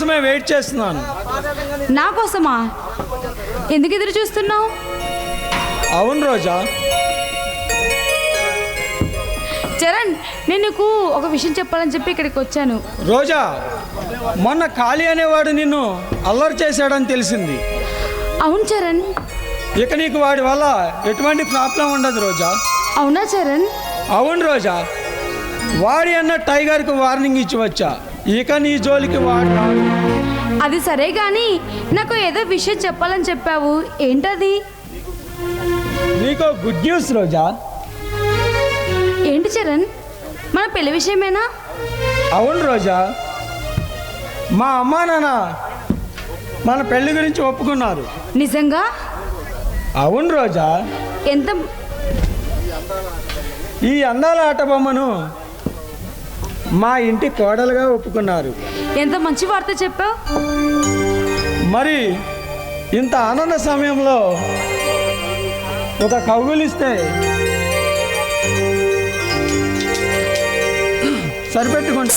కోసమే వెయిట్ చేస్తున్నాను. నా కోసమా? ఎందుకు ఎదురు చూస్తున్నావు? అవును రోజా. చరణ్, నేను నీకు ఒక విషయం చెప్పాలని చెప్పి ఇక్కడికి వచ్చాను. రోజా, మొన్న ఖాళీ అనేవాడు నిన్ను అల్లరి చేశాడని తెలిసింది. అవును చరణ్. ఇక నీకు వాడి వల్ల ఎటువంటి ప్రాబ్లం ఉండదు రోజా. అవునా చరణ్? అవును రోజా. వాడి అన్న టైగర్కి వార్నింగ్ ఇచ్చి వచ్చా. ఇక నీ జోలికి వాడు రాడు. అది సరే కానీ నాకు ఏదో విషయం చెప్పాలని చెప్పావు. ఏంటది? నీకు గుడ్ న్యూస్ రోజా. ఏంటి చరణ్? మన పెళ్లి విషయమేనా? అవును రోజా. మా అమ్మా నాన్న మన పెళ్లి గురించి ఒప్పుకున్నారు. నిజంగా? అవును రోజా. ఎంత ఈ అందాల ఆట బొమ్మను మా ఇంటి కోడలుగా ఒప్పుకున్నారు. ఎంత మంచి వార్త చెప్పావు. మరి ఇంత ఆనంద సమయంలో ఒక కౌగులిస్తే సరిపెట్టుకోండి.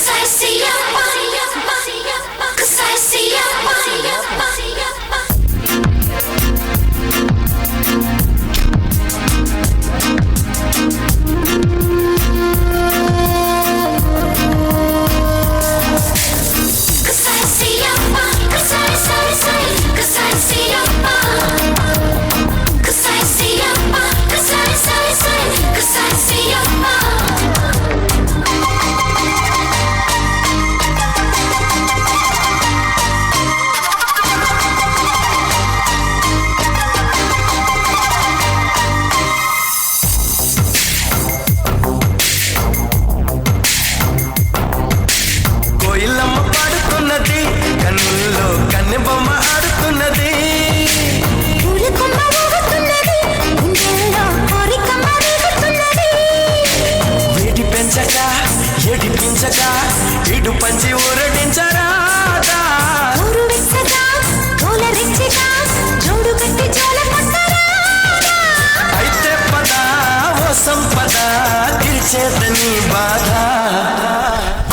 ఇటు పంచి ఊరటించరా అయితే పద ఓ సంపద తీర్చేదని బాధ.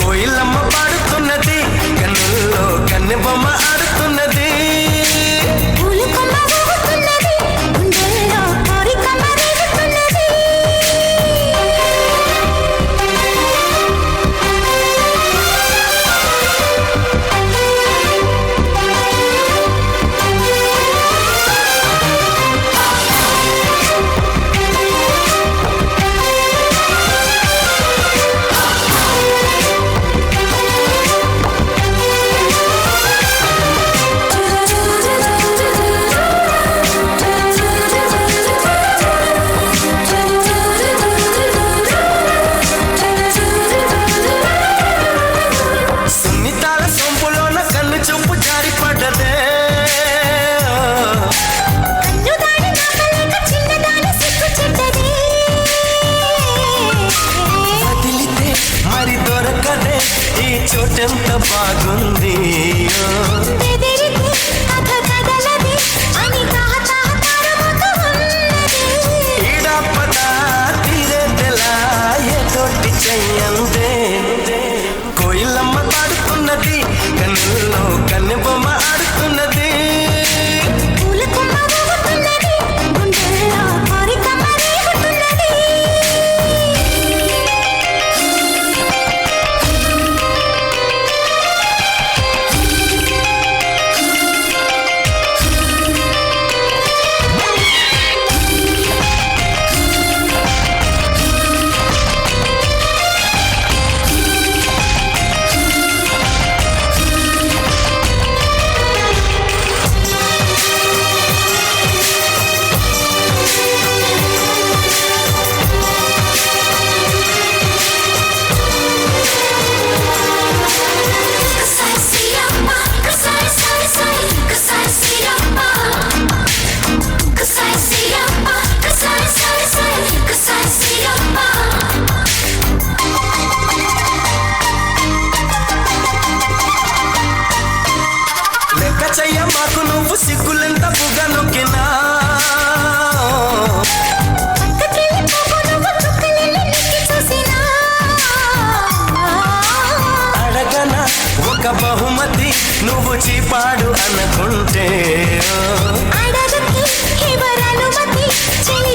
కోయిలమ్మ పాడుతున్నది, కన్నుల్లో కన్నెబొమ్మ ఆడుతున్నది. చోటెంత బాగుంది ఈడపద తీరేదెలా ఏదోటి చెయ్యందే. కోయిలమ్మ పాడుతున్నది, కన్నుల్లో కన్నెబొమ్మ ఆడుతున్నది. బహుమతి నువ్వు చీపాడు అనుకుంటే అడగకి ఎవరనుమతి చెలి